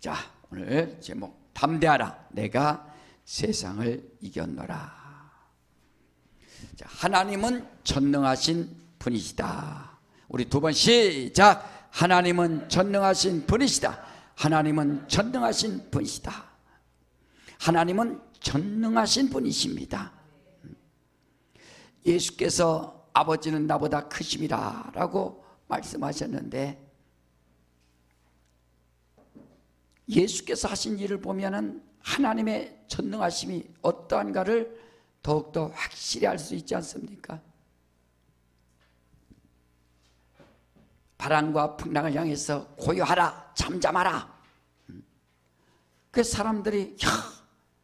자, 오늘 제목 담대하라 내가 세상을 이겼노라. 자, 하나님은 전능하신 분이시다. 우리 두 번 시작. 하나님은 전능하신 분이시다. 하나님은 전능하신 분이시다. 하나님은 전능하신 분이십니다. 예수께서 아버지는 나보다 크심이라 라고 말씀하셨는데, 예수께서 하신 일을 보면은 하나님의 전능하심이 어떠한가를 더욱더 확실히 알 수 있지 않습니까? 바람과 풍랑을 향해서 고요하라, 잠잠하라. 그 사람들이,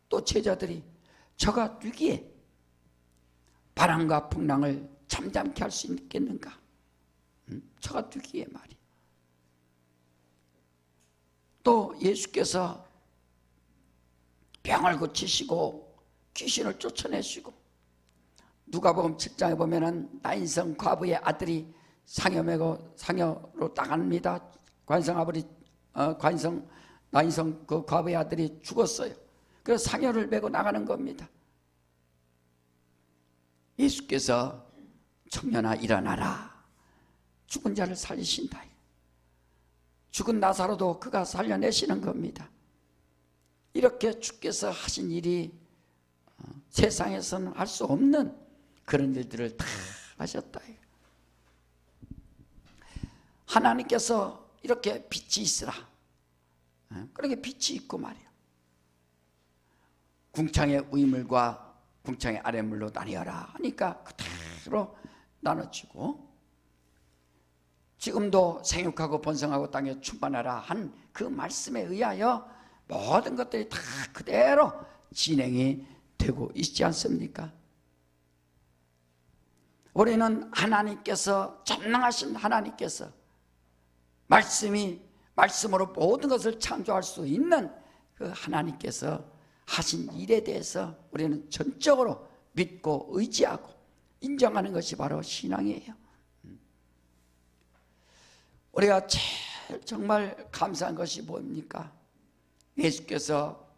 또 제자들이 저가 누기에 바람과 풍랑을 잠잠케 할 수 있겠는가? 저가 누기에 말이야. 또 예수께서 병을 고치시고 귀신을 쫓아내시고, 누가복음 7장에 보면은 나인성 과부의 아들이 상여 메고 상여로 따갑니다. 나인성 그 과부의 아들이 죽었어요. 그래서 상여를 메고 나가는 겁니다. 예수께서 청년아 일어나라, 죽은 자를 살리신다. 죽은 나사로도 그가 살려내시는 겁니다. 이렇게 주께서 하신 일이 세상에서는 할 수 없는 그런 일들을 다 하셨다. 하나님께서 이렇게 빛이 있으라, 그렇게 빛이 있고 말이야. 궁창의 위물과 궁창의 아랫물로 나뉘어라 하니까 그대로 나눠지고, 지금도 생육하고 번성하고 땅에 충만하라 한 그 말씀에 의하여 모든 것들이 다 그대로 진행이 되고 있지 않습니까? 우리는 하나님께서, 전능하신 하나님께서 말씀으로 모든 것을 창조할 수 있는 그 하나님께서 하신 일에 대해서 우리는 전적으로 믿고 의지하고 인정하는 것이 바로 신앙이에요. 우리가 제일 정말 감사한 것이 뭡니까? 예수께서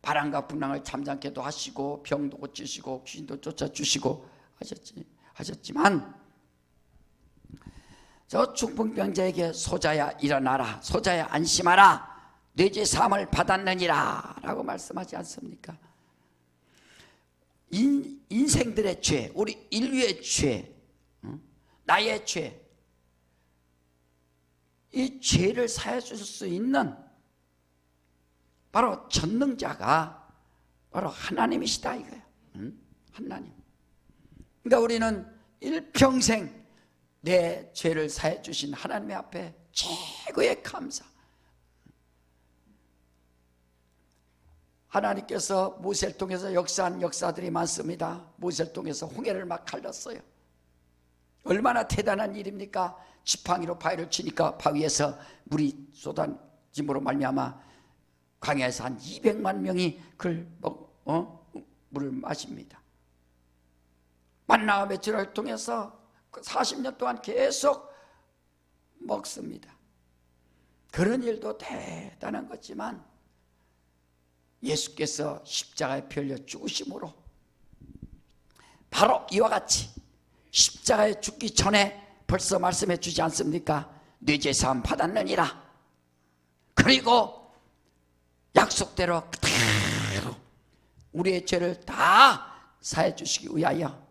바람과 풍랑을 잠잠케도 하시고 병도 고치시고 귀신도 쫓아주시고 하셨지만, 저 중풍병자에게 소자야 일어나라, 소자야 안심하라, 내 죄 사함을 받았느니라 라고 말씀하지 않습니까? 인생들의 죄, 우리 인류의 죄, 나의 죄, 이 죄를 사해 주실 수 있는 바로 전능자가 바로 하나님이시다 이거예요. 하나님. 그러니까 우리는 일평생 내 죄를 사해 주신 하나님의 앞에 최고의 감사. 하나님께서 모세를 통해서 역사한 역사들이 많습니다. 모세를 통해서 홍해를 막 갈랐어요. 얼마나 대단한 일입니까? 지팡이로 바위를 치니까 바위에서 물이 쏟아짐으로 말미암아 광야에서 한 200만 명이 물을 마십니다. 만나와 메추라를 통해서 40년 동안 계속 먹습니다. 그런 일도 대단한 거지만, 예수께서 십자가에 별려 죽으심으로 바로 이와 같이 십자가에 죽기 전에 벌써 말씀해 주지 않습니까? 네 죄 사함 받았느니라. 그리고 약속대로 그대로 우리의 죄를 다 사해 주시기 위하여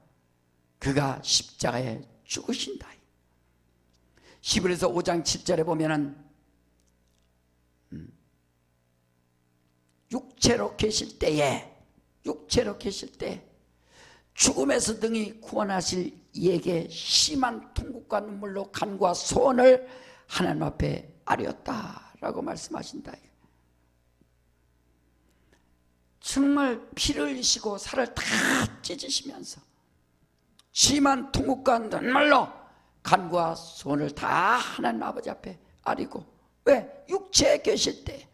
그가 십자가에 죽으신다. 히브리서 5장 7절에 보면은 육체로 계실 때 죽음에서 등이 구원하실 이에게 심한 통곡과 눈물로 간과 소원을 하나님 앞에 아뢰었다라고 말씀하신다. 정말 피를 흘리시고 살을 다 찢으시면서 심한 통곡과 눈물로 간과 소원을 다 하나님 아버지 앞에 아뢰고, 왜? 육체에 계실 때.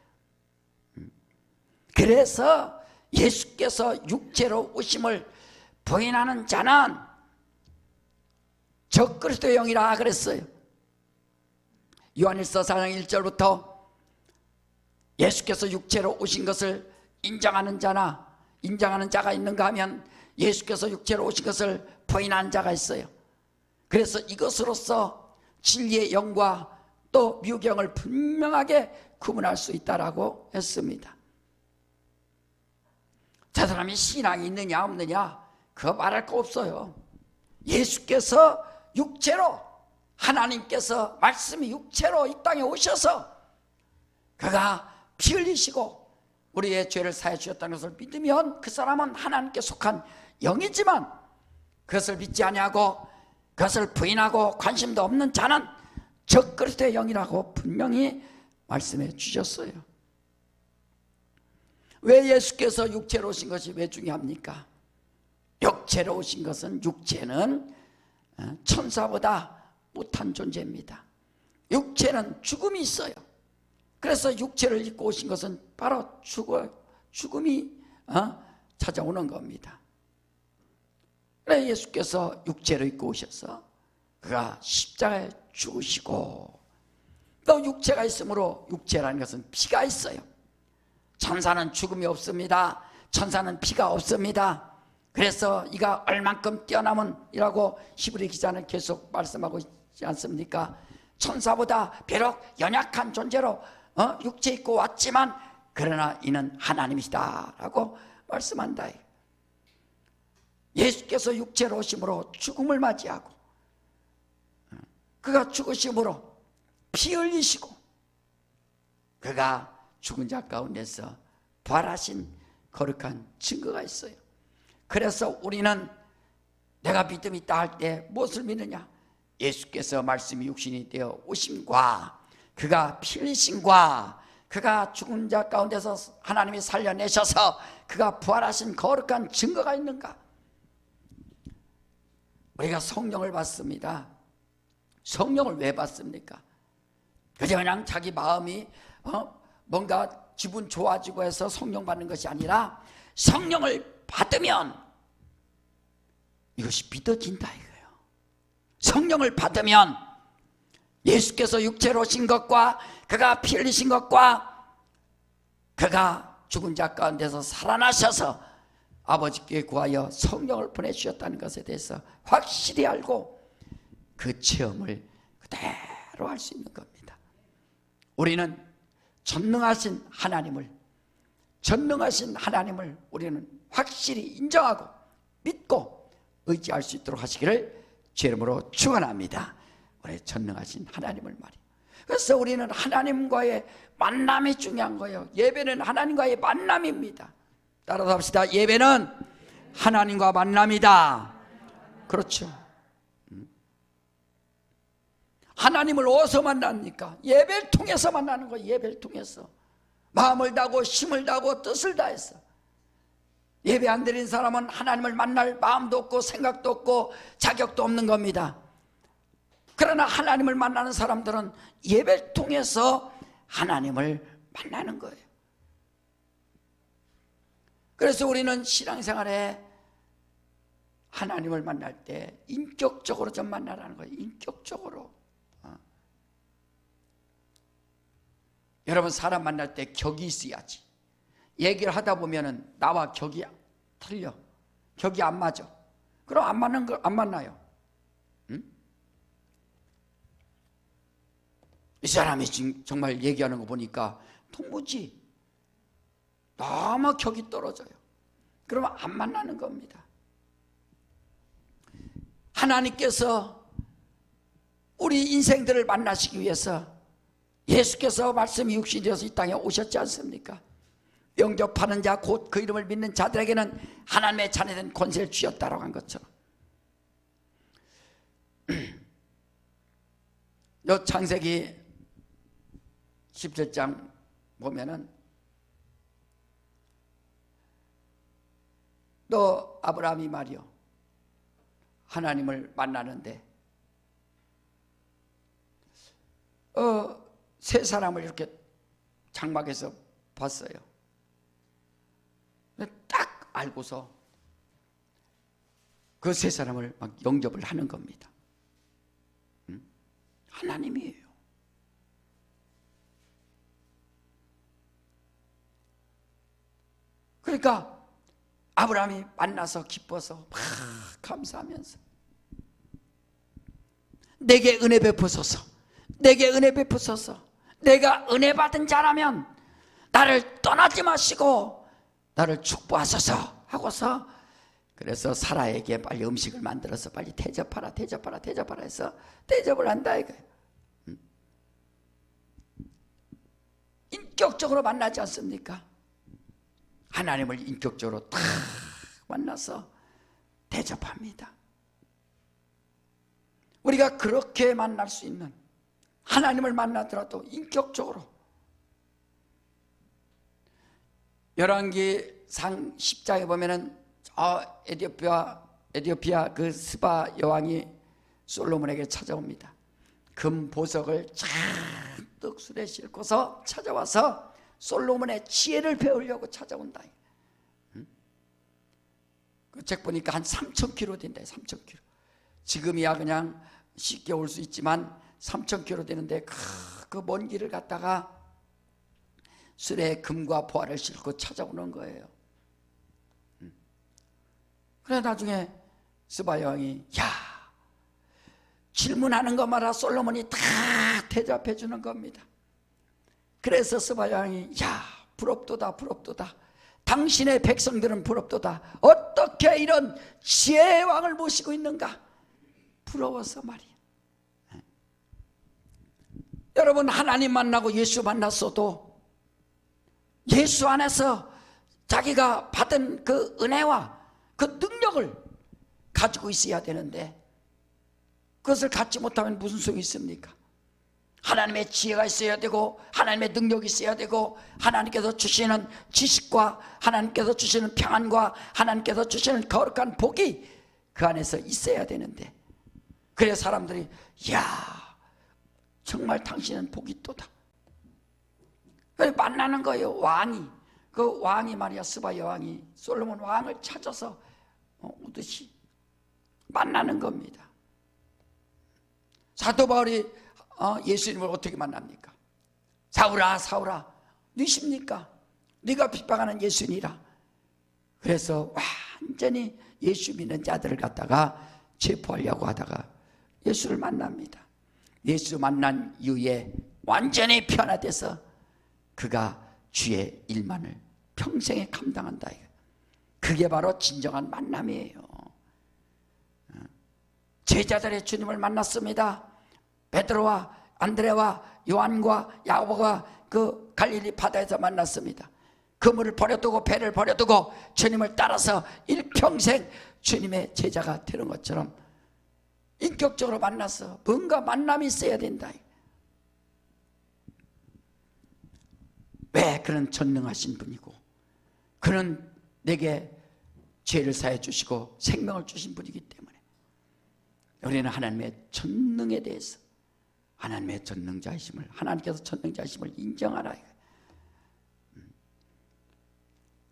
그래서 예수께서 육체로 오심을 부인하는 자는 적그리스도의 영이라 그랬어요. 요한일서 4장 1절부터 예수께서 육체로 오신 것을 인정하는 자가 있는가 하면 예수께서 육체로 오신 것을 부인하는 자가 있어요. 그래서 이것으로서 진리의 영과 또 미혹영을 분명하게 구분할 수 있다라고 했습니다. 저 사람이 신앙이 있느냐 없느냐 그거 말할 거 없어요. 예수께서 육체로, 하나님께서 말씀이 육체로 이 땅에 오셔서 그가 피 흘리시고 우리의 죄를 사해 주셨다는 것을 믿으면 그 사람은 하나님께 속한 영이지만, 그것을 믿지 아니하고 그것을 부인하고 관심도 없는 자는 적그리스도의 영이라고 분명히 말씀해 주셨어요. 왜 예수께서 육체로 오신 것이 왜 중요합니까? 육체로 오신 것은, 육체는 천사보다 못한 존재입니다. 육체는 죽음이 있어요. 그래서 육체를 입고 오신 것은 바로 죽음이 찾아오는 겁니다. 그래서 예수께서 육체를 입고 오셔서 그가 십자가에 죽으시고, 또 육체가 있으므로, 육체라는 것은 피가 있어요. 천사는 죽음이 없습니다. 천사는 피가 없습니다. 그래서 이가 얼만큼 뛰어남은이라고 히브리 기자는 계속 말씀하고 있지 않습니까? 천사보다 비록 연약한 존재로 육체 입고 왔지만 그러나 이는 하나님이시다 라고 말씀한다. 예수께서 육체로 오심으로 죽음을 맞이하고 그가 죽으심으로 피 흘리시고 그가 죽은 자 가운데서 부활하신 거룩한 증거가 있어요. 그래서 우리는 내가 믿음이 있다 할 때 무엇을 믿느냐? 예수께서 말씀이 육신이 되어 오심과 그가 피 흘리심과 그가 죽은 자 가운데서 하나님이 살려내셔서 그가 부활하신 거룩한 증거가 있는가? 우리가 성령을 받습니다. 성령을 왜 받습니까? 그냥 자기 마음이 뭔가 기분 좋아지고 해서 성령 받는 것이 아니라 성령을 받으면 이것이 믿어진다 이거예요. 성령을 받으면 예수께서 육체로 오신 것과 그가 피 흘리신 것과 그가 죽은 자 가운데서 살아나셔서 아버지께 구하여 성령을 보내주셨다는 것에 대해서 확실히 알고 그 체험을 그대로 할 수 있는 겁니다. 우리는 전능하신 하나님을 우리는 확실히 인정하고 믿고 의지할 수 있도록 하시기를 주 이름으로 축원합니다. 우리 전능하신 하나님을 말이에요. 그래서 우리는 하나님과의 만남이 중요한 거예요. 예배는 하나님과의 만남입니다. 따라서 합시다. 예배는 하나님과 만남이다. 그렇죠. 하나님을 어디서 만납니까? 예배를 통해서 만나는 거예요. 예배를 통해서 마음을 다하고 힘을 다하고 뜻을 다해서. 예배 안 드린 사람은 하나님을 만날 마음도 없고 생각도 없고 자격도 없는 겁니다. 그러나 하나님을 만나는 사람들은 예배를 통해서 하나님을 만나는 거예요. 그래서 우리는 신앙생활에 하나님을 만날 때 인격적으로 좀 만나라는 거예요. 인격적으로. 여러분, 사람 만날 때 격이 있어야지. 얘기를 하다 보면은 나와 격이 틀려. 격이 안 맞아. 그럼 안 만나요. 응? 이 사람이 지금 정말 얘기하는 거 보니까 통무지. 너무 격이 떨어져요. 그러면 안 만나는 겁니다. 하나님께서 우리 인생들을 만나시기 위해서 예수께서 말씀이 육신이 되어서 이 땅에 오셨지 않습니까? 영접하는 자 곧 그 이름을 믿는 자들에게는 하나님의 자녀된 권세를 주셨다라고 한 것처럼, 요 창세기 17장 보면은 또 아브라함이 말이요, 하나님을 만나는데 세 사람을 이렇게 장막에서 봤어요. 딱 알고서 그 세 사람을 막 영접을 하는 겁니다. 하나님이에요. 그러니까 아브라함이 만나서 기뻐서 막 감사하면서 내게 은혜 베푸소서, 내게 은혜 베푸소서, 내가 은혜 받은 자라면 나를 떠나지 마시고 나를 축복하소서 하고서, 그래서 사라에게 빨리 음식을 만들어서 빨리 대접하라 해서 대접을 한다 이거예요. 인격적으로 만나지 않습니까? 하나님을 인격적으로 딱 만나서 대접합니다. 우리가 그렇게 만날 수 있는, 하나님을 만나더라도 인격적으로. 열왕기상 10장에 보면은 에디오피아 그 스바 여왕이 솔로몬에게 찾아옵니다. 금 보석을 잔뜩 술에 싣고서 찾아와서 솔로몬의 지혜를 배우려고 찾아온다. 그 책 보니까 한 3,000km 된다. 3,000km. 지금이야 그냥 쉽게 올 수 있지만 3,000km 되는데 그 먼 길을 갔다가 술에 금과 보화를 싣고 찾아오는 거예요. 그래 나중에 스바 여왕이 질문하는 것마다 솔로몬이 다 대답해 주는 겁니다. 그래서 스바 여왕이 부럽도다 부럽도다, 당신의 백성들은 부럽도다, 어떻게 이런 지혜의 왕을 모시고 있는가, 부러워서 말이야. 여러분, 하나님 만나고 예수 만났어도 예수 안에서 자기가 받은 그 은혜와 그 능력을 가지고 있어야 되는데, 그것을 갖지 못하면 무슨 소용이 있습니까? 하나님의 지혜가 있어야 되고 하나님의 능력이 있어야 되고 하나님께서 주시는 지식과 하나님께서 주시는 평안과 하나님께서 주시는 거룩한 복이 그 안에서 있어야 되는데, 그래 사람들이 정말 당신은 복이 있도다. 그래 만나는 거예요. 왕이, 그 왕이 말이야, 스바 여왕이 솔로몬 왕을 찾아서 오듯이 만나는 겁니다. 사도 바울이 예수님을 어떻게 만납니까? 사울아 사울아 누구십니까? 네가 핍박하는 예수니라. 그래서 완전히 예수 믿는 자들을 갖다가 체포하려고 하다가 예수를 만납니다. 예수 만난 이후에 완전히 변화돼서 그가 주의 일만을 평생에 감당한다. 그게 바로 진정한 만남이에요. 제자들의 주님을 만났습니다. 베드로와 안드레와 요한과 야고보가 그 갈릴리 바다에서 만났습니다. 그물을 버려두고 배를 버려두고 주님을 따라서 일평생 주님의 제자가 되는 것처럼 인격적으로 만나서 뭔가 만남이 있어야 된다. 왜? 그는 전능하신 분이고 그는 내게 죄를 사해 주시고 생명을 주신 분이기 때문에 우리는 하나님의 전능에 대해서, 하나님의 전능자이심을, 하나님께서 전능자이심을 인정하라.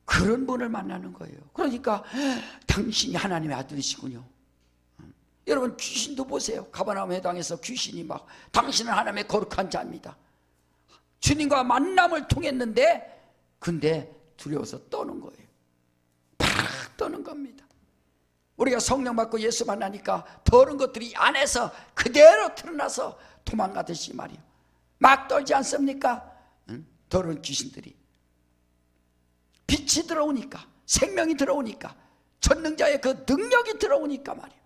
그런 분을 만나는 거예요. 그러니까 당신이 하나님의 아들이시군요. 여러분, 귀신도 보세요. 가버나움 회당에서 귀신이 막 당신은 하나님의 거룩한 자입니다, 주님과 만남을 통했는데, 근데 두려워서 떠는 거예요. 팍 떠는 겁니다. 우리가 성령 받고 예수 만나니까 더러운 것들이 안에서 그대로 드러나서 도망가듯이 말이에요. 막 떨지 않습니까? 더러운 귀신들이. 빛이 들어오니까, 생명이 들어오니까, 전능자의 그 능력이 들어오니까 말이에요.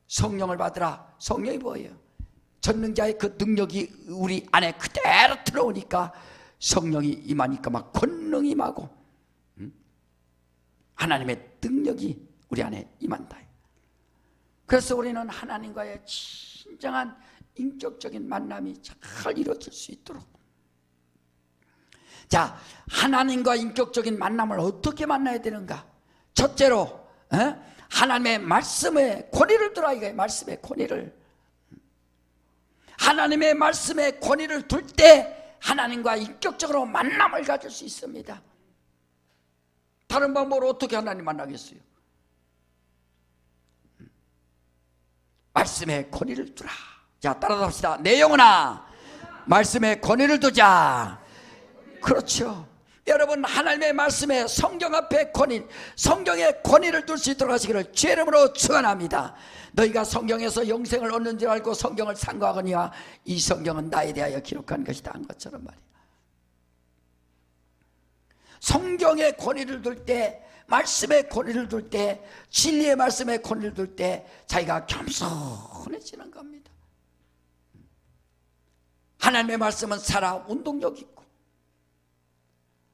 성령을 받으라. 성령이 뭐예요? 전능자의 그 능력이 우리 안에 그대로 들어오니까 성령이 임하니까 막 권능이 임하고 하나님의 능력이 우리 안에 임한다. 그래서 우리는 하나님과의 진정한 인격적인 만남이 잘 이루어질 수 있도록, 자, 하나님과 인격적인 만남을 어떻게 만나야 되는가? 첫째로 하나님의 말씀의 권위를 두라 이거예요. 말씀의 권위를. 하나님의 말씀의 권위를 둘 때 하나님과 인격적으로 만남을 가질 수 있습니다. 다른 방법으로 어떻게 하나님 만나겠어요? 말씀의 권위를 두라. 자, 따라서 합시다. 내 영혼아, 말씀의 권위를 두자. 그렇죠. 여러분, 하나님의 말씀에 성경 앞에 권위, 성경에 권위를 둘 수 있도록 하시기를 주의 이름으로 축원합니다. 너희가 성경에서 영생을 얻는 줄 알고 성경을 상고하거니와 이 성경은 나에 대하여 기록한 것이다 한 것처럼 말이에요. 성경에 권위를 둘 때, 말씀에 권위를 둘 때, 진리의 말씀에 권위를 둘 때 자기가 겸손해지는 겁니다. 하나님의 말씀은 살아 운동력 있고,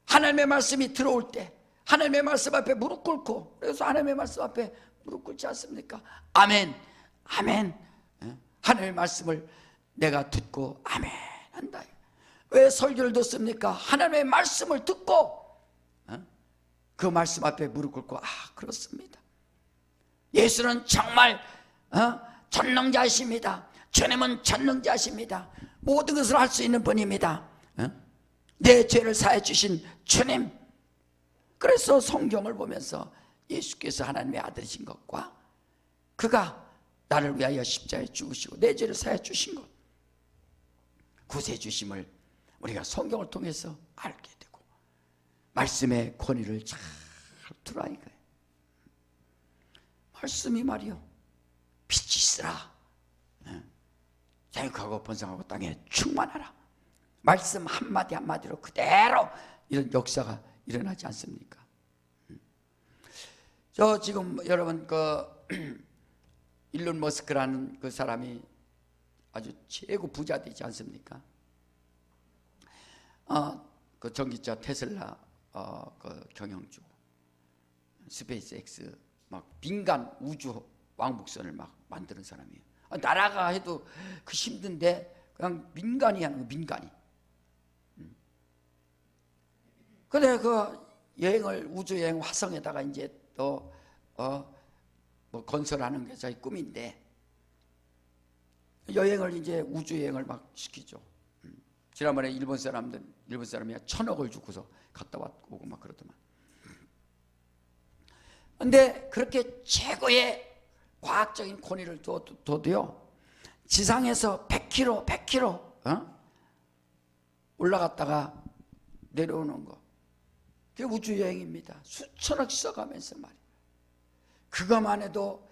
하나님의 말씀이 들어올 때 하나님의 말씀 앞에 무릎 꿇고, 그래서 하나님의 말씀 앞에 무릎 꿇지 않습니까? 아멘, 아멘. 하나님의 말씀을 내가 듣고 아멘 한다. 왜 설교를 듣습니까? 하나님의 말씀을 듣고 그 말씀 앞에 무릎 꿇고, 아, 그렇습니다. 예수는 정말 전능자이십니다. 주님은 전능자이십니다. 모든 것을 할 수 있는 분입니다. 내 죄를 사해 주신 주님. 그래서 성경을 보면서 예수께서 하나님의 아들이신 것과 그가 나를 위하여 십자가에 죽으시고 내 죄를 사해 주신 것, 구세 주심을 우리가 성경을 통해서 알게 되고 말씀의 권위를 잘 두라 이거예요. 말씀이 말이요, 빛이 있으라. 자유하고 번성하고 땅에 충만하라. 말씀 한마디 한마디로 그대로 이런 역사가 일어나지 않습니까? 저 지금 여러분 일론 머스크라는 그 사람이 아주 최고 부자 되지 않습니까? 그 전기차 테슬라 그 경영주, 스페이스X 막 민간 우주 왕복선을 막 만드는 사람이에요. 나라가 해도 그 힘든데 그냥 민간이 하는 거, 민간이. 근데 그 여행을, 우주 여행 화성에다가 이제 또 뭐 건설하는 게 자기 꿈인데 여행을 이제 우주 여행을 막 시키죠. 지난번에 일본 사람이 1,000억을 주고서 갔다 왔고 막 그러더만. 근데 그렇게 최고의 과학적인 권위를 둬도요, 지상에서 100km 올라갔다가 내려오는 거, 그게 우주여행입니다. 수천억 써가면서 말이에요. 그것만 해도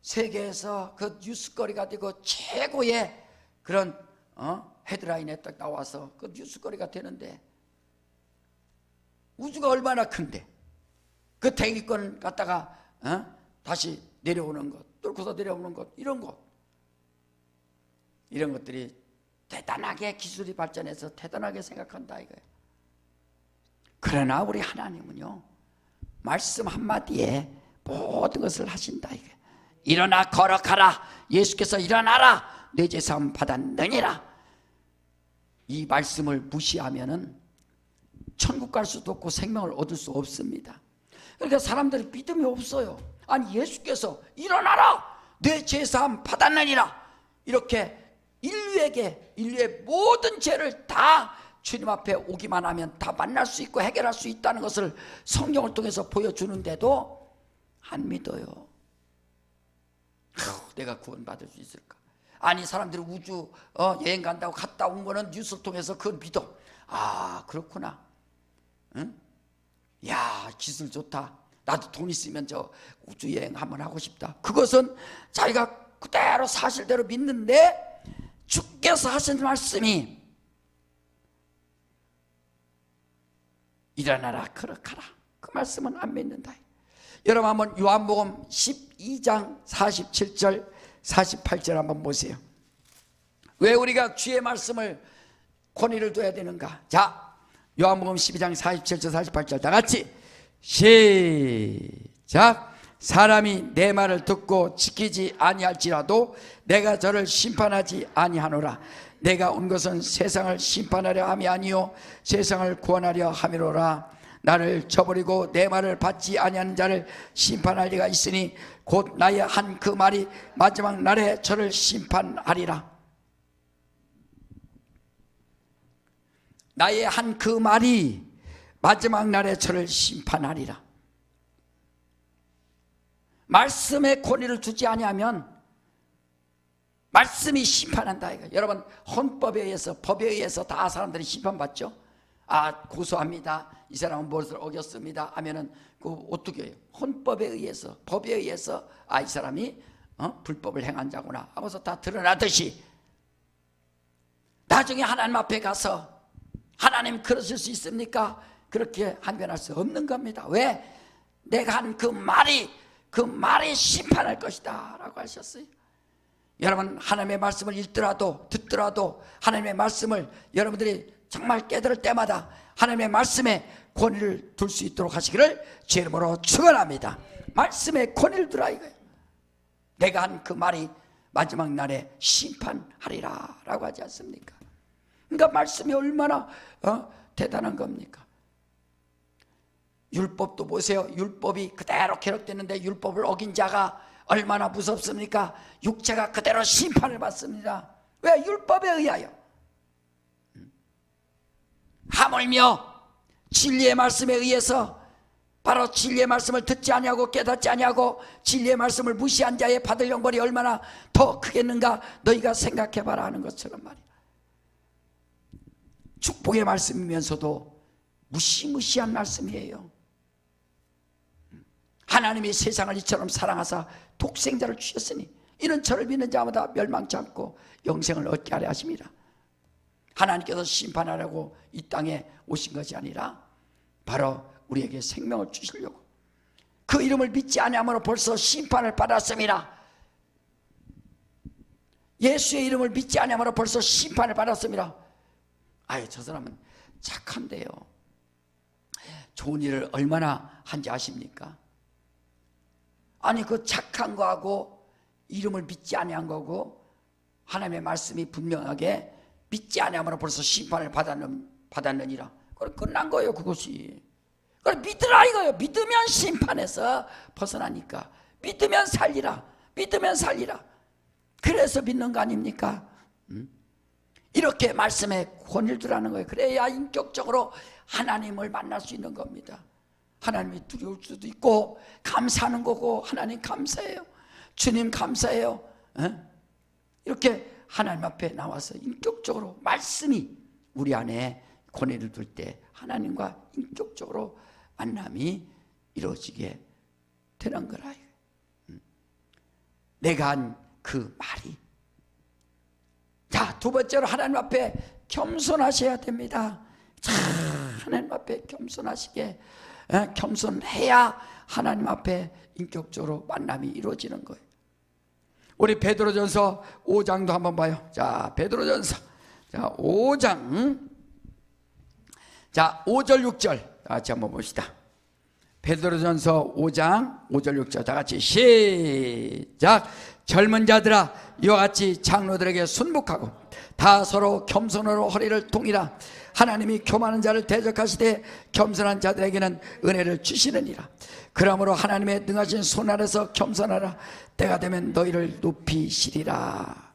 세계에서 그 뉴스거리가 되고 최고의 그런 헤드라인에 딱 나와서 그 뉴스거리가 되는데, 우주가 얼마나 큰데 그 대기권 갖다가 다시 내려오는 것, 뚫고서 내려오는 것, 이런 것들이 대단하게 기술이 발전해서 대단하게 생각한다 이거예요. 그러나 우리 하나님은요, 말씀 한마디에 모든 것을 하신다 이거예요. 일어나 걸어가라. 예수께서 일어나라. 내 죄 사함 받았느니라. 이 말씀을 무시하면은 천국 갈 수도 없고 생명을 얻을 수 없습니다. 그러니까 사람들이 믿음이 없어요. 아니, 예수께서 일어나라. 내 죄 사함 받았느니라. 이렇게 인류의 모든 죄를 다 주님 앞에 오기만 하면 다 만날 수 있고 해결할 수 있다는 것을 성경을 통해서 보여주는데도 안 믿어요. 내가 구원받을 수 있을까? 아니, 사람들이 우주 여행 간다고 갔다 온 거는 뉴스를 통해서 그걸 믿어. 아, 그렇구나. 응? 야, 기술 좋다. 나도 돈 있으면 저 우주 여행 한번 하고 싶다. 그것은 자기가 그대로 사실대로 믿는데, 주께서 하신 말씀이 일어나라 걸어가라, 그 말씀은 안 믿는다. 여러분 한번 요한복음 12장 47절 48절 한번 보세요. 왜 우리가 주의 말씀을 권위를 둬야 되는가? 자, 요한복음 12장 47절 48절 다 같이 시작. 사람이 내 말을 듣고 지키지 아니할지라도 내가 저를 심판하지 아니하노라. 내가 온 것은 세상을 심판하려 함이 아니요 세상을 구원하려 함이로라. 나를 저버리고 내 말을 받지 아니하는 자를 심판할 리가 있으니 곧 나의 한 그 말이 마지막 날에 저를 심판하리라. 나의 한 그 말이 마지막 날에 저를 심판하리라. 말씀에 권위를 주지 아니하면 말씀이 심판한다 이거. 여러분, 헌법에 의해서, 법에 의해서 다 사람들이 심판받죠. 고소합니다. 이 사람은 무엇을 어겼습니다 하면은 어떻게 해요? 헌법에 의해서, 법에 의해서 이 사람이 불법을 행한 자구나 하고서 다 드러나듯이 나중에 하나님 앞에 가서 하나님 그러실 수 있습니까? 그렇게 항변할 수 없는 겁니다. 왜? 내가 한 그 말이 심판할 것이다 라고 하셨어요. 여러분, 하나님의 말씀을 읽더라도 듣더라도 하나님의 말씀을 여러분들이 정말 깨달을 때마다 하나님의 말씀에 권위를 둘 수 있도록 하시기를 주의 이름으로 축원합니다. 말씀에 권위를 두라 이거예요. 내가 한 그 말이 마지막 날에 심판하리라 라고 하지 않습니까? 그러니까 말씀이 얼마나 대단한 겁니까? 율법도 보세요. 율법이 그대로 기록됐는데 율법을 어긴 자가 얼마나 무섭습니까? 육체가 그대로 심판을 받습니다. 왜? 율법에 의하여. 하물며 진리의 말씀에 의해서, 바로 진리의 말씀을 듣지 아니하고 깨닫지 아니하고 진리의 말씀을 무시한 자의 받을 형벌이 얼마나 더 크겠는가 너희가 생각해봐라 하는 것처럼 말이야. 축복의 말씀이면서도 무시무시한 말씀이에요. 하나님이 세상을 이처럼 사랑하사 독생자를 주셨으니 이는 저를 믿는 자마다 멸망치 않고 영생을 얻게 하려 하십니다. 하나님께서 심판하려고 이 땅에 오신 것이 아니라 바로 우리에게 생명을 주시려고, 그 이름을 믿지 아니함으로 벌써 심판을 받았습니다. 예수의 이름을 믿지 아니함으로 벌써 심판을 받았습니다. 저 사람은 착한데요, 좋은 일을 얼마나 한지 아십니까? 아니, 그 착한 거하고 이름을 믿지 아니한 거고 하나님의 말씀이 분명하게 믿지 아니함으로 벌써 심판을 받았느니라. 그럼 끝난 거예요. 그것이. 그럼 믿으라 이거예요. 믿으면 심판에서 벗어나니까. 믿으면 살리라. 믿으면 살리라. 그래서 믿는 거 아닙니까? 이렇게 말씀에 권위를 두라는 거예요. 그래야 인격적으로 하나님을 만날 수 있는 겁니다. 하나님이 두려울 수도 있고 감사하는 거고, 하나님 감사해요, 주님 감사해요, 이렇게 하나님 앞에 나와서 인격적으로 말씀이 우리 안에 권위를 둘 때 하나님과 인격적으로 만남이 이루어지게 되는 거라. 내가 한 그 말이. 자, 두 번째로 하나님 앞에 겸손하셔야 됩니다. 자, 하나님 앞에 겸손하시게, 겸손해야 하나님 앞에 인격적으로 만남이 이루어지는 거예요. 우리 베드로전서 5장도 한번 봐요. 자, 베드로전서 5장 5절 6절 같이 한번 봅시다. 베드로전서 5장 5절 6절 다 같이 시작. 젊은 자들아, 이와 같이 장로들에게 순복하고 다 서로 겸손으로 허리를 동이라. 하나님이 교만한 자를 대적하시되 겸손한 자들에게는 은혜를 주시느니라. 그러므로 하나님의 능하신 손 아래서 겸손하라. 때가 되면 너희를 높이시리라.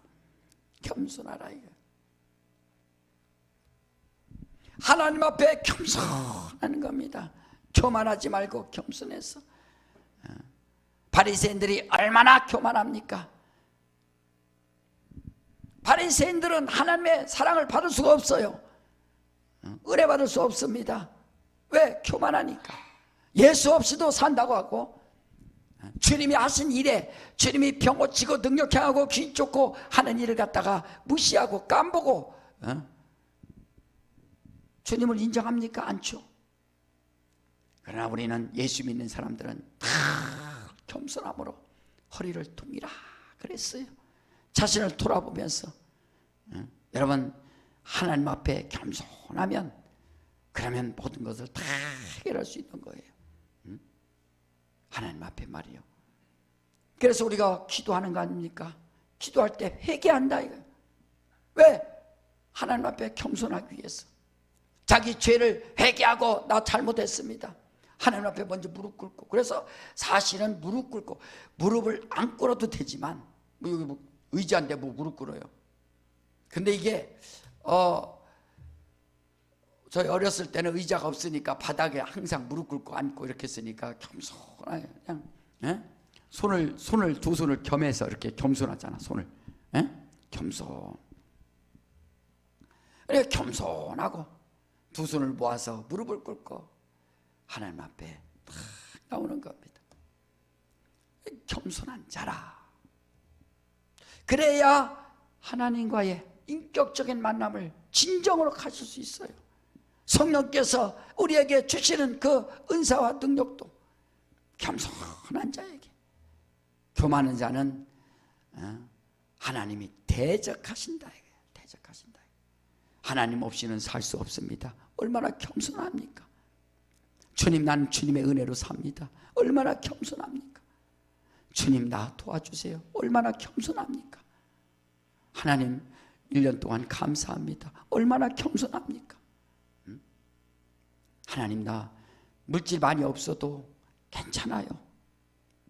겸손하라 이거. 하나님 앞에 겸손하는 겁니다. 교만하지 말고 겸손해서. 바리새인들이 얼마나 교만합니까? 바리새인들은 하나님의 사랑을 받을 수가 없어요. 은혜 받을 수 없습니다. 왜? 교만하니까. 예수 없이도 산다고 하고, 주님이 하신 일에 주님이 병 고치고 능력 행하고 귀 쫓고 하는 일을 갖다가 무시하고 깜보고 주님을 인정합니까? 않죠. 그러나 우리는 예수 믿는 사람들은 다 겸손함으로 허리를 동이라 그랬어요. 자신을 돌아보면서. 여러분, 하나님 앞에 겸손하면 그러면 모든 것을 다 해결할 수 있는 거예요. 하나님 앞에 말이요. 그래서 우리가 기도하는 거 아닙니까? 기도할 때 회개한다 이거예요. 왜? 하나님 앞에 겸손하기 위해서. 자기 죄를 회개하고 나 잘못했습니다. 하나님 앞에 먼저 무릎 꿇고. 그래서 사실은 무릎 꿇고, 무릎을 안 꿇어도 되지만 여기 의자인데 무릎 꿇어요. 근데 이게 저희 어렸을 때는 의자가 없으니까 바닥에 항상 무릎 꿇고 앉고 이렇게 했으니까 겸손하게 그냥 손을 두 손을 겸해서 이렇게 겸손하잖아. 손을 겸손. 그래 겸손하고 두 손을 모아서 무릎을 꿇고 하나님 앞에 탁 나오는 겁니다. 겸손한 자라. 그래야 하나님과의 인격적인 만남을 진정으로 가질 수 있어요. 성령께서 우리에게 주시는 그 은사와 능력도 겸손한 자에게, 교만한 자는 하나님이 대적하신다. 대적하신다. 하나님 없이는 살 수 없습니다. 얼마나 겸손합니까? 주님, 나는 주님의 은혜로 삽니다. 얼마나 겸손합니까? 주님, 나 도와주세요. 얼마나 겸손합니까? 하나님, 1년 동안 감사합니다. 얼마나 겸손합니까? 하나님, 나 물질 많이 없어도 괜찮아요.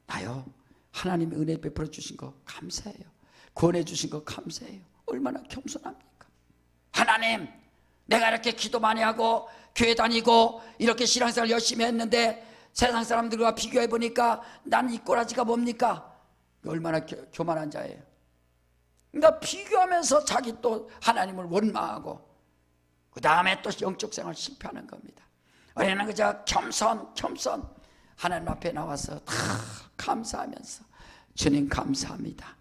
나요, 하나님의 은혜 베풀어 주신 거 감사해요. 구원해 주신 거 감사해요. 얼마나 겸손합니까? 하나님, 내가 이렇게 기도 많이 하고 교회 다니고 이렇게 신앙생활 열심히 했는데 세상 사람들과 비교해 보니까 난 이 꼬라지가 뭡니까? 얼마나 교만한 자예요. 그러니까 비교하면서 자기 또 하나님을 원망하고 그 다음에 또 영적 생활 실패하는 겁니다. 우리는 그저 겸손 하나님 앞에 나와서 다 감사하면서 주님 감사합니다.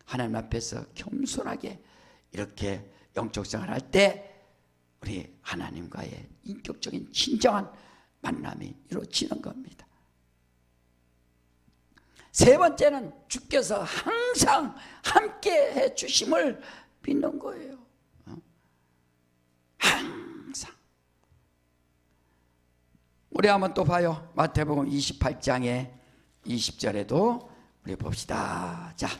하나님 앞에서 겸손하게 이렇게 영적 생활할 때 우리 하나님과의 인격적인 진정한 만남이 이루어지는 겁니다. 세 번째는 주께서 항상 함께 해 주심을 믿는 거예요. 항상. 우리 한번 또 봐요. 마태복음 28장에 20절에도 우리 봅시다. 자,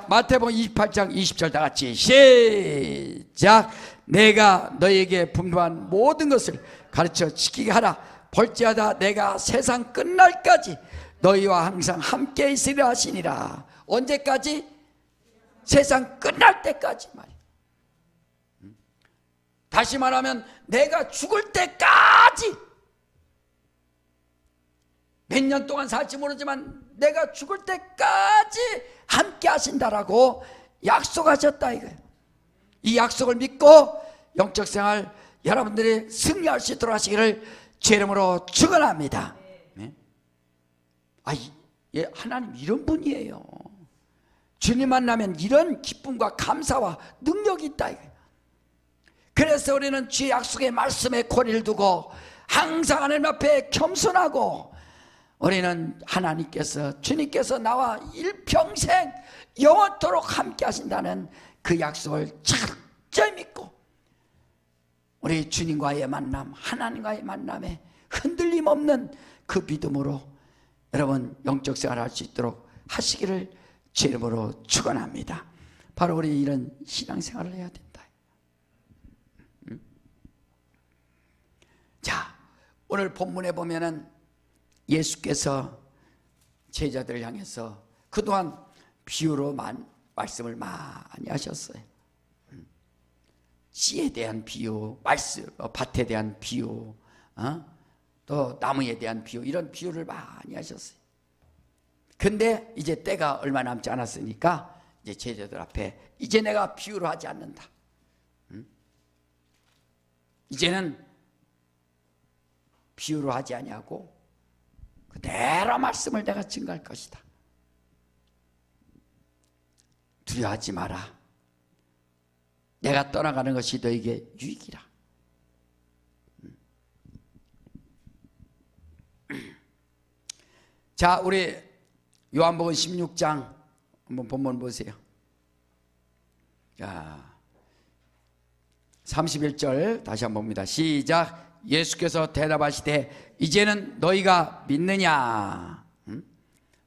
마태복음 28장 20절 다 같이 시작. 내가 너에게 분부한 모든 것을 가르쳐 지키게 하라. 볼지어다 내가 세상 끝날까지 너희와 항상 함께 있으리라 하시니라. 언제까지? 세상 끝날 때까지 말이야. 다시 말하면 내가 죽을 때까지, 몇 년 동안 살지 모르지만 내가 죽을 때까지 함께 하신다라고 약속하셨다 이거예요. 이 약속을 믿고 영적 생활 여러분들이 승리할 수 있도록 하시기를 주 이름으로 축원합니다. 네? 하나님 이런 분이에요. 주님 만나면 이런 기쁨과 감사와 능력이 있다 이거예요. 그래서 우리는 주의 약속의 말씀에 고리를 두고 항상 하나님 앞에 겸손하고, 우리는 하나님께서, 주님께서 나와 일평생 영원토록 함께 하신다는 그 약속을 철저히 믿고 우리 주님과의 만남, 하나님과의 만남에 흔들림 없는 그 믿음으로 여러분 영적 생활을 할 수 있도록 하시기를 주 이름으로 축원합니다. 바로 우리 이런 신앙생활을 해야 된다. 자, 오늘 본문에 보면은 예수께서 제자들을 향해서 그동안 비유로 말씀을 많이 하셨어요. 씨에 대한 비유, 밭에 대한 비유, 또 나무에 대한 비유, 이런 비유를 많이 하셨어요. 근데 이제 때가 얼마 남지 않았으니까 이제 제자들 앞에 이제 내가 비유로 하지 않는다. 이제는 비유로 하지 아니하고 그대로 말씀을 내가 증거할 것이다. 두려워하지 마라. 내가 떠나가는 것이 너에게 유익이라. 자, 우리 요한복음 16장 한번 본문 보세요. 자, 31절 다시 한번 봅니다. 시작. 예수께서 대답하시되 이제는 너희가 믿느냐?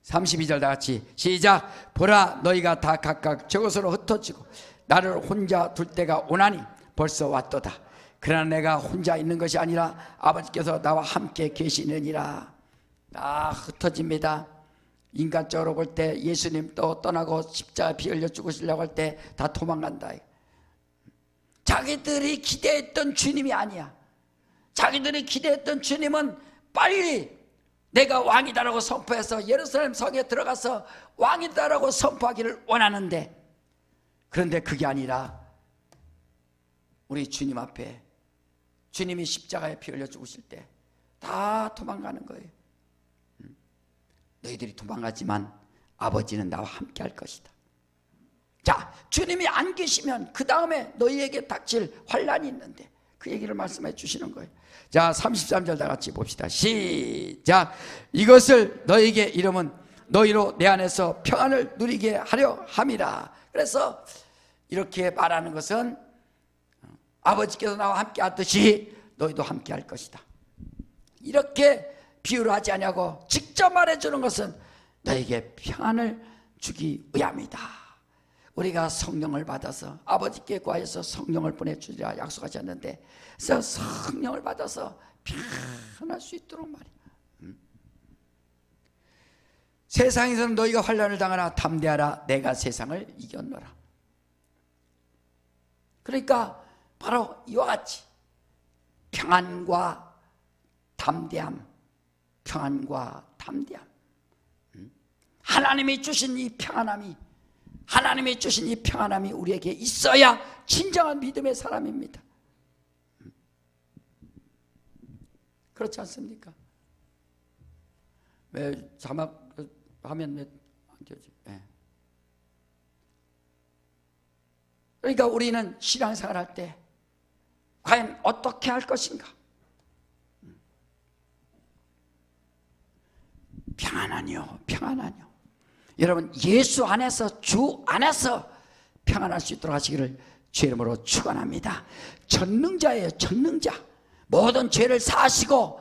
32절 다 같이 시작. 보라, 너희가 다 각각 저곳으로 흩어지고 나를 혼자 둘 때가 오나니 벌써 왔도다. 그러나 내가 혼자 있는 것이 아니라 아버지께서 나와 함께 계시느니라. 다 흩어집니다. 인간적으로 볼 때 예수님 또 떠나고 십자가 피 흘려 죽으시려고 할 때 다 도망간다. 자기들이 기대했던 주님이 아니야. 자기들이 기대했던 주님은 빨리 내가 왕이다라고 선포해서 예루살렘 성에 들어가서 왕이다라고 선포하기를 원하는데, 그런데 그게 아니라 우리 주님 앞에 주님이 십자가에 피 흘려 죽으실 때 다 도망가는 거예요. 너희들이 도망가지만 아버지는 나와 함께 할 것이다. 자, 주님이 안 계시면 그 다음에 너희에게 닥칠 환난이 있는데 그 얘기를 말씀해 주시는 거예요. 자, 33절 다 같이 봅시다. 시작. 이것을 너희에게 이름은 너희로 내 안에서 평안을 누리게 하려 함이라. 그래서 이렇게 말하는 것은 아버지께서 나와 함께 하듯이 너희도 함께 할 것이다. 이렇게 비유를 하지 않냐고 직접 말해주는 것은 너에게 평안을 주기 위함이다. 우리가 성령을 받아서 아버지께 구하여서 성령을 보내주리라 약속하셨는데, 그래서 성령을 받아서 평안할 수 있도록 말이야. 세상에서는 너희가 환난을 당하나 담대하라, 내가 세상을 이겼노라. 그러니까 바로 이와 같이 평안과 담대함, 평안과 담대함. 하나님이 주신 이 평안함이, 하나님이 주신 이 평안함이 우리에게 있어야 진정한 믿음의 사람입니다. 그렇지 않습니까? 왜 자막 하면 왜 안 되지? 네. 그러니까 우리는 신앙생활 할 때 과연 어떻게 할 것인가? 평안하뇨, 평안하뇨. 여러분, 예수 안에서, 주 안에서 평안할 수 있도록 하시기를 주 이름으로 축원합니다. 전능자예요, 전능자. 모든 죄를 사하시고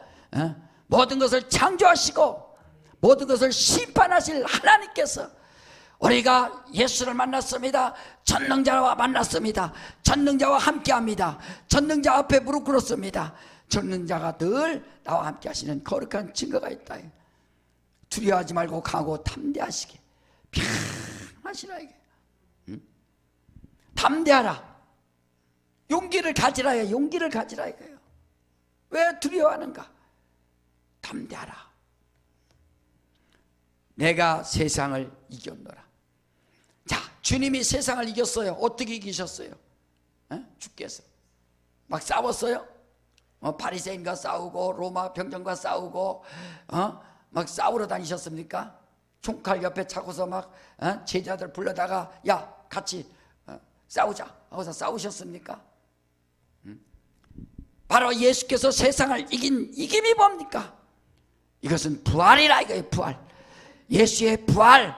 모든 것을 창조하시고 모든 것을 심판하실 하나님께서 우리가 예수를 만났습니다. 전능자와 만났습니다. 전능자와 함께합니다. 전능자 앞에 무릎 꿇었습니다. 전능자가 늘 나와 함께 하시는 거룩한 증거가 있다. 두려워하지 말고 강하고 담대하시게 평안하시라 이게. 담대하라. 용기를 가지라. 용기를 가지라 이거예요. 왜 두려워하는가? 담대하라. 내가 세상을 이겼노라. 자, 주님이 세상을 이겼어요. 어떻게 이기셨어요? 주께서 막 싸웠어요? 바리새인과 싸우고 로마 병정과 싸우고 막 싸우러 다니셨습니까? 총칼 옆에 차고서 막 제자들 불러다가 야 같이 싸우자 하고서 싸우셨습니까? 바로 예수께서 세상을 이긴 이김이 뭡니까? 이것은 부활이라 이거예요. 부활. 예수의 부활.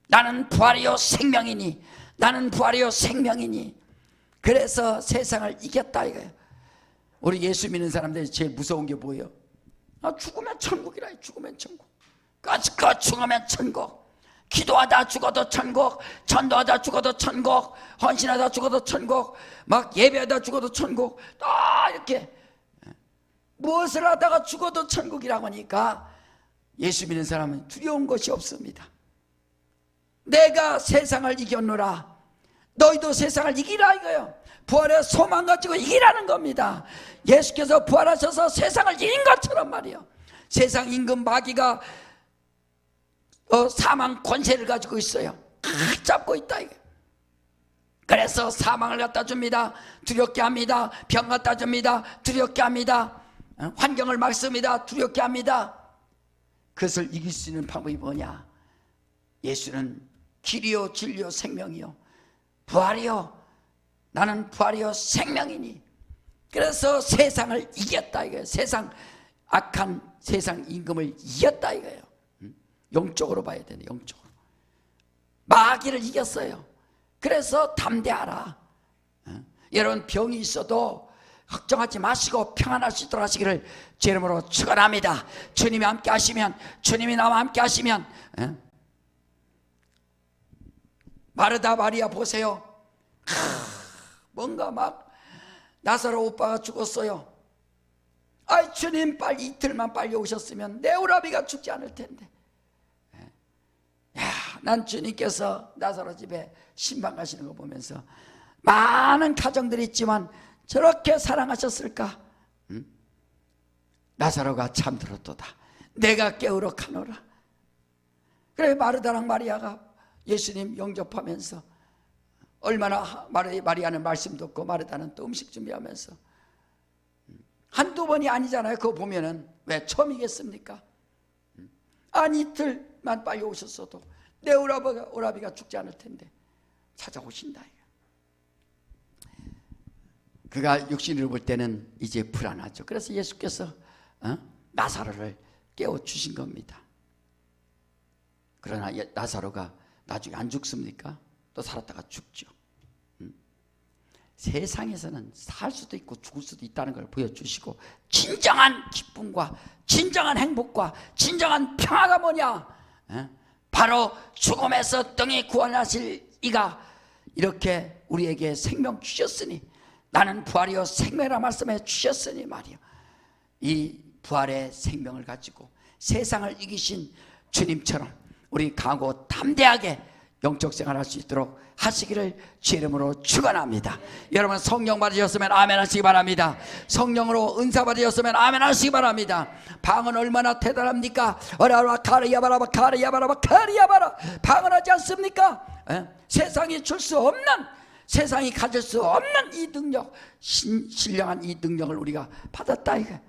나는 부활이요 생명이니, 나는 부활이요 생명이니. 그래서 세상을 이겼다 이거예요. 우리 예수 믿는 사람들이 제일 무서운 게 뭐예요? 죽으면 천국이라. 죽으면 천국. 까짓거 죽으면 천국. 기도하다 죽어도 천국, 전도하다 죽어도 천국, 헌신하다 죽어도 천국, 막 예배하다 죽어도 천국. 다 이렇게 무엇을 하다가 죽어도 천국이라고 하니까 예수 믿는 사람은 두려운 것이 없습니다. 내가 세상을 이겼노라. 너희도 세상을 이기라 이거예요. 부활의 소망 가지고 이기라는 겁니다. 예수께서 부활하셔서 세상을 이긴 것처럼 말이에요. 세상 임금 마귀가 사망 권세를 가지고 있어요. 잡고 있다 이게. 그래서 사망을 갖다 줍니다. 두렵게 합니다. 병 갖다 줍니다. 두렵게 합니다. 환경을 막습니다. 두렵게 합니다. 그것을 이길 수 있는 방법이 뭐냐? 예수는 길이요 진리요 생명이요 부활이요, 나는 부활이요 생명이니. 그래서 세상을 이겼다 이거예요. 세상 악한 세상 임금을 이겼다 이거예요. 영적으로 봐야 되네. 영적으로 마귀를 이겼어요. 그래서 담대하라. 여러분 병이 있어도 걱정하지 마시고 평안할 수 있도록 하시기를 제 이름으로 축원합니다. 주님이 함께 하시면, 주님이 나와 함께 하시면. 마르다 마리아 보세요. 뭔가 막 나사로 오빠가 죽었어요. 아이 주님 빨리 이틀만 빨리 오셨으면 내 오라비가 죽지 않을 텐데. 야, 난 주님께서 나사로 집에 신방 가시는 거 보면서 많은 가정들이 있지만 저렇게 사랑하셨을까? 나사로가 잠들었도다. 내가 깨우러 가노라. 그래 마르다랑 마리아가 예수님 영접하면서 얼마나 마리아는 말씀 듣고 마르다는 또 음식 준비하면서 한두 번이 아니잖아요. 그거 보면은 왜 처음이겠습니까? 아니 이틀만 빨리 오셨어도 내 오라비가 죽지 않을 텐데 찾아오신다. 그가 육신으로 볼 때는 이제 불안하죠. 그래서 예수께서 나사로를 깨워주신 겁니다. 그러나 나사로가 나중에 안 죽습니까? 또 살았다가 죽죠. 세상에서는 살 수도 있고 죽을 수도 있다는 걸 보여주시고, 진정한 기쁨과 진정한 행복과 진정한 평화가 뭐냐? 바로 죽음에서 등이 구원하실 이가 이렇게 우리에게 생명 주셨으니, 나는 부활이요 생명이라 말씀해 주셨으니 말이요, 이 부활의 생명을 가지고 세상을 이기신 주님처럼 우리 강하고 담대하게 영적 생활할 수 있도록 하시기를 주 이름으로 축원합니다. 여러분 성령 받으셨으면 아멘 하시기 바랍니다. 성령으로 은사 받으셨으면 아멘 하시기 바랍니다. 방언 얼마나 대단합니까? 어라라 카리야바라 카리야바라 카리야바라, 방언 하지 않습니까? 세상이 줄 수 없는, 세상이 가질 수 없는 이 능력, 신령한 이 능력을 우리가 받았다 이거.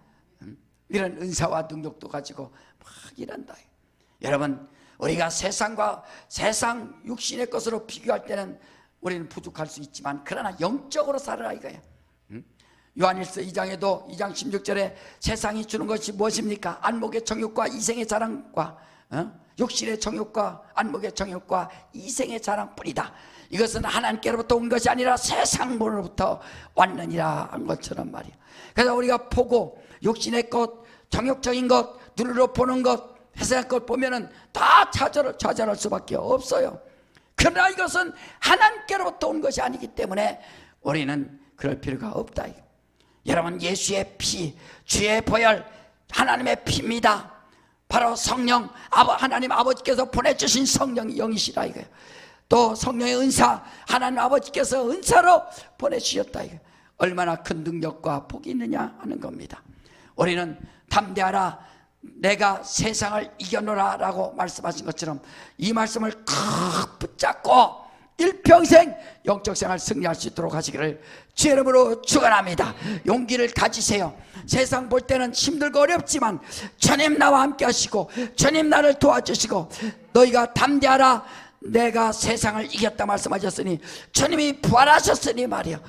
이런 은사와 능력도 가지고 막 일한다. 여러분, 우리가 세상과 세상 육신의 것으로 비교할 때는 우리는 부족할 수 있지만, 그러나 영적으로 살아라 이거야. 요한일서 2장에도 2장 16절에 세상이 주는 것이 무엇입니까? 안목의 정욕과 이생의 자랑과 육신의 정욕과 안목의 정욕과 이생의 자랑뿐이다. 이것은 하나님께로부터 온 것이 아니라 세상으로부터 왔느니라 한 것처럼 말이야. 그래서 우리가 보고 육신의 것, 정욕적인 것, 눈으로 보는 것, 세상 것 보면은 다 좌절할 수밖에 없어요. 그러나 이것은 하나님께로부터 온 것이 아니기 때문에 우리는 그럴 필요가 없다. 여러분, 예수의 피, 주의 보혈, 하나님의 피입니다. 바로 성령, 하나님 아버지께서 보내주신 성령이 영이시라 이거예요. 또 성령의 은사, 하나님 아버지께서 은사로 보내주셨다 이거예요. 얼마나 큰 능력과 복이 있느냐 하는 겁니다. 우리는 담대하라, 내가 세상을 이겨노라 라고 말씀하신 것처럼 이 말씀을 꼭 붙잡고 일평생 영적 생활 승리할 수 있도록 하시기를 주의 이름으로 축원합니다. 용기를 가지세요. 세상 볼 때는 힘들고 어렵지만 주님 나와 함께 하시고 주님 나를 도와주시고, 너희가 담대하라, 내가 세상을 이겼다 말씀하셨으니 주님이 부활하셨으니 말이요,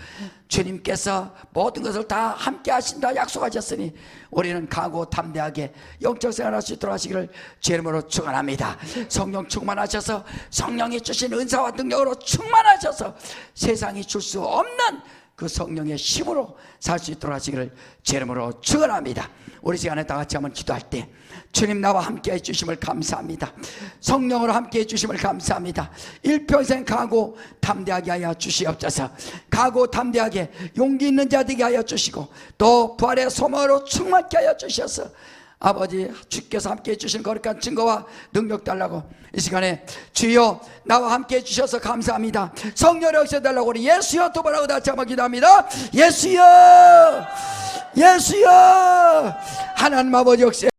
주님께서 모든 것을 다 함께 하신다 약속하셨으니 우리는 강하고 담대하게 영적 생활할 수 있도록 하시기를 주의 이름으로 축원합니다. 성령 충만하셔서, 성령이 주신 은사와 능력으로 충만하셔서 세상이 줄 수 없는 그 성령의 힘으로 살 수 있도록 하시기를 주의 이름으로 축원합니다. 우리 시간에 다 같이 한번 기도할 때, 주님 나와 함께 해주심을 감사합니다. 성령으로 함께 해주심을 감사합니다. 일평생 강하고 담대하게 하여 주시옵소서. 강하고 담대하게 용기 있는 자 되게 하여 주시고, 또 부활의 소망으로 충만케 하여 주셔서 아버지 주께서 함께 해주신 거룩한 증거와 능력 달라고 이 시간에 주여 나와 함께 해주셔서 감사합니다. 성령을 역사달라고 우리 예수여 두 번 하고 다시 한번 기도합니다. 예수여, 예수여, 하나님 아버지 역사